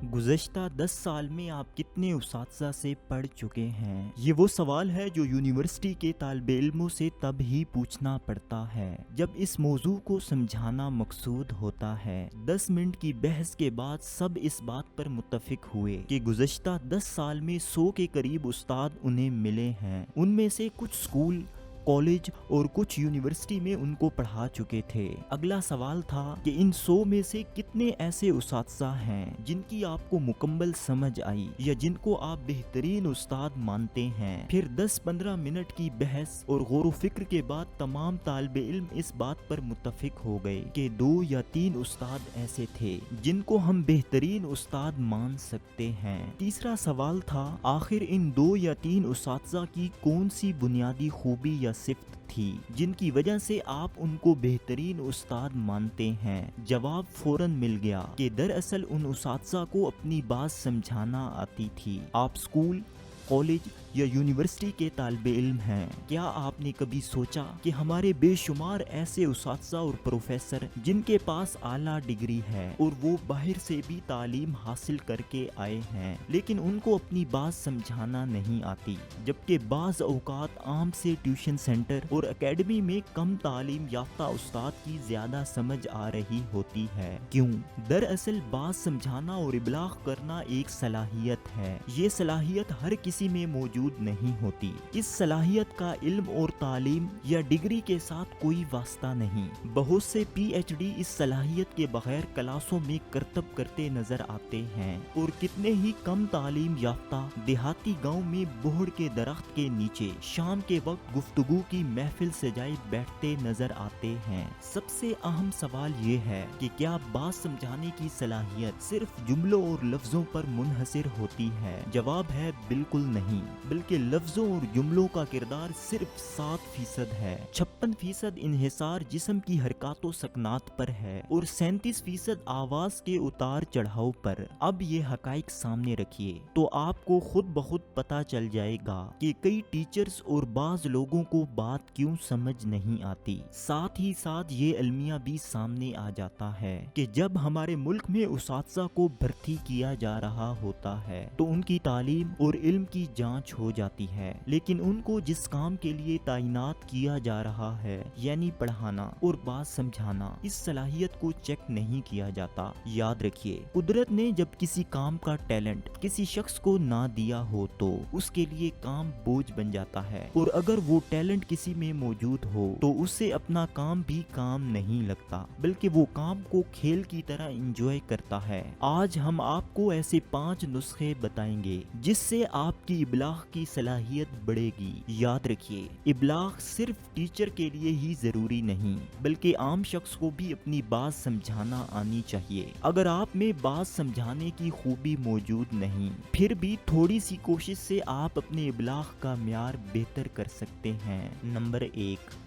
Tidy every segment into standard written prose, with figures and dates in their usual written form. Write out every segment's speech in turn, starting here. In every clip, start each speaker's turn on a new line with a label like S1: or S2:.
S1: गुज़श्ता 10 साल में आप कितने उसातिज़ा से पढ़ चुके हैं? ये वो सवाल है जो यूनिवर्सिटी के तालिब इल्मों से तब ही पूछना पड़ता है जब इस मौजू को समझाना मकसूद होता है। 10 मिनट की बहस के बाद सब इस बात पर मुत्तफिक हुए कि गुज़श्ता 10 साल में 100 के करीब उस्ताद उन्हें मिले हैं। उनमें से कुछ स्कूल, कॉलेज और कुछ यूनिवर्सिटी में उनको पढ़ा चुके थे। अगला सवाल था कि इन 100 में से कितने ऐसे उस्ताद हैं जिनकी आपको मुकम्मल समझ आई या जिनको आप बेहतरीन उस्ताद मानते हैं। फिर 10-15 मिनट की बहस और गौर व फिक्र के बाद तमाम तालिबे इल्म इस बात पर मुत्तफिक हो गए कि 2 या 3 उस्ताद ऐसे थे जिनको हम बेहतरीन उस्ताद मान सकते हैं। तीसरा सवाल था, आखिर इन 2 या 3 उस्ताद की कौन सी बुनियादी खूबी या सिफ्त थी जिनकी वजह से आप उनको बेहतरीन उस्ताद मानते हैं। जवाब फौरन मिल गया कि दरअसल उन उस्ताद को अपनी बात समझाना आती थी। आप स्कूल, कॉलेज या यूनिवर्सिटी के तालिबे इल्म हैं। क्या आपने कभी सोचा कि हमारे बेशुमार ऐसे उस्ताद और प्रोफेसर जिनके पास आला डिग्री है और वो बाहर से भी तालीम हासिल करके आए हैं लेकिन उनको अपनी बात समझाना नहीं आती, जबकि बाज़ औकात आम से ट्यूशन सेंटर और एकेडमी में कम तालीम याफ्ता उस्ताद की ज्यादा समझ आ रही होती है। क्यों? दरअसल बात समझाना और इबलाग करना एक सलाहियत है। ये सलाहियत हर किसी में मौजूद नहीं होती। इस सलाहियत का इल्म और तालीम या डिग्री के साथ कोई वास्ता नहीं। बहुत से पीएचडी इस सलाहियत के बगैर क्लासों में करतब करते नजर आते हैं और कितने ही कम तालीम याफ्ता देहाती गांव में बोहड़ के दरख्त के नीचे शाम के वक्त गुफ्तगू की महफिल सजाए बैठते नजर आते हैं। सबसे अहम सवाल ये है कि क्या बात समझाने की सलाहियत सिर्फ जुमलों और लफ्जों पर मुनहसर होती है? जवाब है बिल्कुल नहीं, बल्कि लफ्जों और जुमलों का किरदार सिर्फ 7% है। 56% इन्हिसार जिस्म की हरकतों सकनात पर है और 37% आवाज के उतार चढ़ाव पर। अब ये हकाइक सामने रखिए तो आपको खुद ब खुद पता चल जाएगा कि कई टीचर्स और बाज लोगों को बात क्यों समझ नहीं आती। साथ ही साथ ये अलमिया भी सामने आ जाता है कि जब हमारे मुल्क में उस्ताद को भर्ती किया जा रहा होता है तो उनकी तालीम और इल्म की जांच हो जाती है, लेकिन उनको जिस काम के लिए तैनात किया जा रहा है यानी पढ़ाना और बात समझाना, इस सलाहियत को चेक नहीं किया जाता। याद रखिए, कुदरत ने जब किसी काम का टैलेंट किसी शख्स को ना दिया हो तो उसके लिए काम बोझ बन जाता है, और अगर वो टैलेंट किसी में मौजूद हो तो उससे अपना काम भी काम नहीं लगता, बल्कि वो काम को खेल की तरह एंजॉय करता है। आज हम आपको ऐसे 5 नुस्खे बताएंगे जिससे आपकी इबलाग की सलाहियत बढ़ेगी। याद रखिए, इबलाग सिर्फ टीचर के लिए ही जरूरी नहीं, बल्कि आम शख्स को भी अपनी बात समझाना आनी चाहिए। अगर आप में बात समझाने की खूबी मौजूद नहीं, फिर भी थोड़ी सी कोशिश से आप अपने इबलाग का म्यार बेहतर कर सकते हैं। नंबर 1,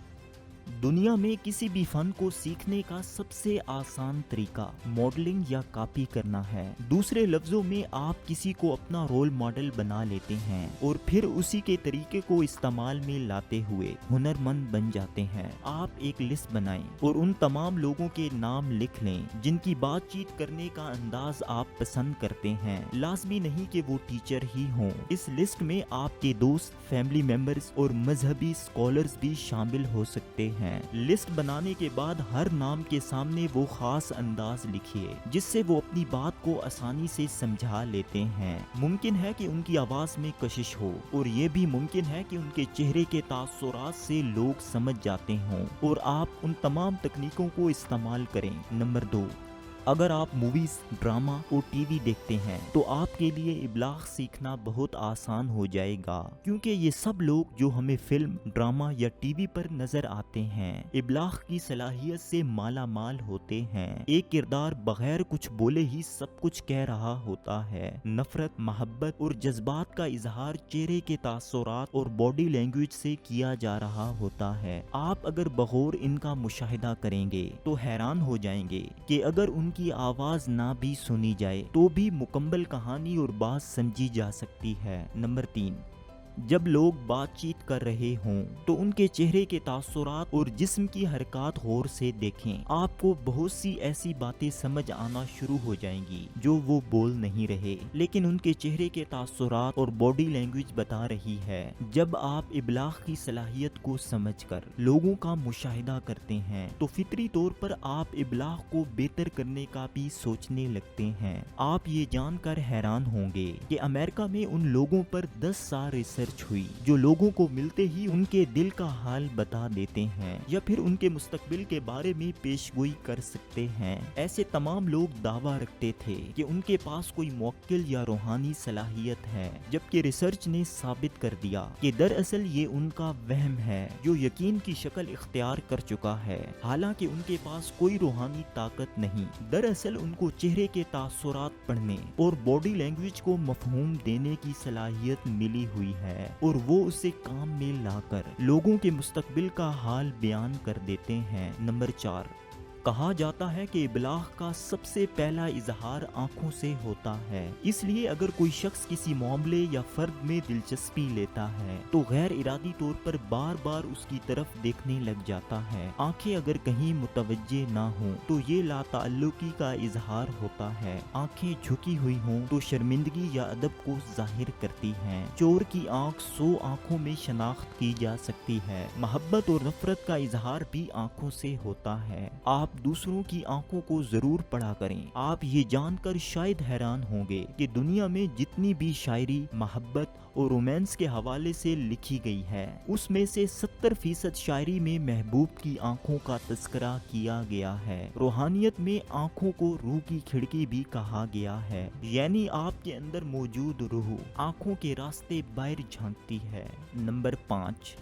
S1: दुनिया में किसी भी फन को सीखने का सबसे आसान तरीका मॉडलिंग या कॉपी करना है। दूसरे लफ्जों में आप किसी को अपना रोल मॉडल बना लेते हैं और फिर उसी के तरीके को इस्तेमाल में लाते हुए हुनरमंद बन जाते हैं। आप एक लिस्ट बनाएं और उन तमाम लोगों के नाम लिख लें जिनकी बातचीत करने का अंदाज आप पसंद करते हैं। लाजमी नहीं कि वो टीचर ही हों। इस लिस्ट में आपके दोस्त, फैमिली मेंबर्स और मजहबी स्कॉलर्स भी शामिल हो सकते हैं। लिस्ट बनाने के बाद हर नाम के सामने वो खास अंदाज लिखिए जिससे वो अपनी बात को आसानी से समझा लेते हैं। मुमकिन है कि उनकी आवाज में कशिश हो और ये भी मुमकिन है कि उनके चेहरे के तासुरात से लोग समझ जाते हों और आप उन तमाम तकनीकों को इस्तेमाल करें। नंबर 2, अगर आप मूवीज, ड्रामा और टीवी देखते हैं तो आपके लिए इबलाग सीखना बहुत आसान हो जाएगा, क्योंकि ये सब लोग जो हमें फिल्म, ड्रामा या टीवी पर नजर आते हैं इबलाग की सलाहियत से माला माल होते हैं। एक किरदार बगैर कुछ बोले ही सब कुछ कह रहा होता है। नफरत, मोहब्बत और जज्बात का इजहार चेहरे के तासुरात और बॉडी लैंग्वेज से किया जा रहा होता है। आप अगर बगौर इनका मुशाहिदा करेंगे तो हैरान हो जाएंगे कि अगर उनकी आवाज ना भी सुनी जाए तो भी मुकम्मल कहानी और बात समझी जा सकती है। नंबर 3, جب لوگ بات چیت کر رہے ہوں تو ان کے چہرے کے تاثرات اور جسم کی حرکات غور سے دیکھیں، آپ کو بہت سی ایسی باتیں سمجھ آنا شروع ہو جائیں گی جو وہ بول نہیں رہے لیکن ان کے چہرے کے تاثرات اور باڈی لینگویج بتا رہی ہے۔ جب آپ ابلاغ کی صلاحیت کو سمجھ کر لوگوں کا مشاہدہ کرتے ہیں تو فطری طور پر آپ ابلاغ کو بہتر کرنے کا بھی سوچنے لگتے ہیں۔ آپ یہ جان کر حیران ہوں گے کہ امریکہ میں ان لوگوں پر 10 سال ریسرچ ہوئی جو لوگوں کو ملتے ہی ان کے دل کا حال بتا دیتے ہیں یا پھر ان کے مستقبل کے بارے میں پیش گوئی کر سکتے ہیں۔ ایسے تمام لوگ دعویٰ رکھتے تھے کہ ان کے پاس کوئی موکل یا روحانی صلاحیت ہے، جبکہ ریسرچ نے ثابت کر دیا کہ دراصل یہ ان کا وہم ہے جو یقین کی شکل اختیار کر چکا ہے۔ حالانکہ ان کے پاس کوئی روحانی طاقت نہیں، دراصل ان کو چہرے کے تاثرات پڑھنے اور باڈی لینگویج کو مفہوم دینے کی صلاحیت ملی ہوئی ہے اور وہ اسے کام میں لا کر لوگوں کے مستقبل کا حال بیان کر دیتے ہیں۔ نمبر 4، کہا جاتا ہے کہ ابلاغ کا سب سے پہلا اظہار آنکھوں سے ہوتا ہے، اس لیے اگر کوئی شخص کسی معاملے یا فرد میں دلچسپی لیتا ہے تو غیر ارادی طور پر بار بار اس کی طرف دیکھنے لگ جاتا ہے۔ آنکھیں اگر کہیں متوجہ نہ ہوں تو یہ لا تعلقی کا اظہار ہوتا ہے، آنکھیں جھکی ہوئی ہوں تو شرمندگی یا ادب کو ظاہر کرتی ہیں۔ چور کی آنکھ 100 آنکھوں میں شناخت کی جا سکتی ہے۔ محبت اور نفرت کا اظہار بھی آنکھوں سے ہوتا ہے۔ آپ دوسروں کی آنکھوں کو ضرور پڑھا کریں۔ آپ یہ جان کر شاید حیران ہوں گے کہ دنیا میں جتنی بھی شاعری محبت اور رومانس کے حوالے سے لکھی گئی ہے اس میں سے 70% شاعری میں محبوب کی آنکھوں کا تذکرہ کیا گیا ہے۔ روحانیت میں آنکھوں کو روح کی کھڑکی بھی کہا گیا ہے، یعنی آپ کے اندر موجود روح آنکھوں کے راستے باہر جھانکتی ہے۔ نمبر 5،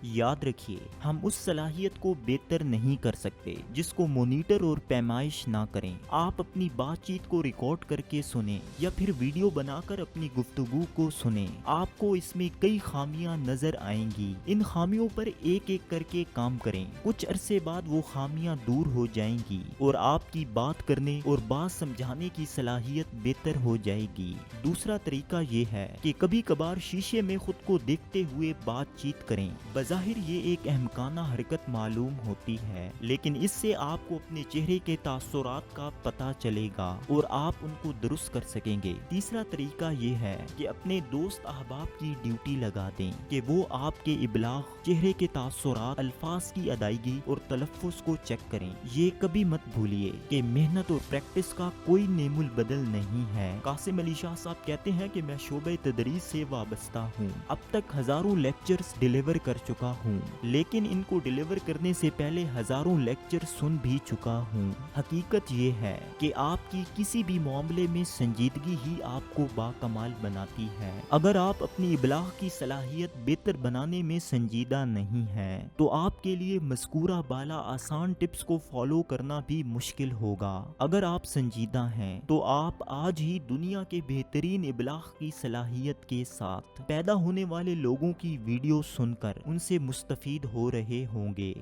S1: یاد رکھیے ہم اس صلاحیت کو بہتر نہیں کر سکتے جس کو مانیٹر اور پیمائش نہ کریں۔ آپ اپنی بات چیت کو ریکارڈ کر کے سنیں یا پھر ویڈیو بنا کر اپنی گفتگو کو سنیں، آپ کو اس میں کئی خامیاں نظر آئیں گی۔ ان خامیوں پر ایک ایک کر کے کام کریں، کچھ عرصے بعد وہ خامیاں دور ہو جائیں گی اور آپ کی بات کرنے اور بات سمجھانے کی صلاحیت بہتر ہو جائے گی۔ دوسرا طریقہ یہ ہے کہ کبھی کبھار شیشے میں خود کو دیکھتے ہوئے بات چیت کریں۔ ظاہر یہ ایک احمقانہ حرکت معلوم ہوتی ہے لیکن اس سے آپ کو اپنے چہرے کے تاثرات کا پتہ چلے گا اور آپ ان کو درست کر سکیں گے۔ تیسرا طریقہ یہ ہے کہ اپنے دوست احباب کی ڈیوٹی لگا دیں کہ وہ آپ کے ابلاغ، چہرے کے تاثرات، الفاظ کی ادائیگی اور تلفظ کو چیک کریں۔ یہ کبھی مت بھولیے کہ محنت اور پریکٹس کا کوئی نعم البدل نہیں ہے۔ قاسم علی شاہ صاحب کہتے ہیں کہ میں شعبہ تدریس سے وابستہ ہوں، اب تک ہزاروں لیکچرز ڈیلیور کر چکا ہوں لیکن ان کو ڈیلیور کرنے سے پہلے ہزاروں لیکچر سن بھی چکا ہوں۔ حقیقت یہ ہے کہ آپ کی کسی بھی معاملے میں سنجیدگی ہی آپ کو باکمال بناتی ہے۔ اگر آپ اپنی ابلاغ کی صلاحیت بہتر بنانے میں سنجیدہ نہیں ہیں تو آپ کے لیے مذکورہ بالا آسان ٹپس کو فالو کرنا بھی مشکل ہوگا۔ اگر آپ سنجیدہ ہیں تو آپ آج ہی دنیا کے بہترین ابلاغ کی صلاحیت کے ساتھ پیدا ہونے والے لوگوں کی ویڈیو سن کر ان سے مستفید ہو رہے ہوں گے۔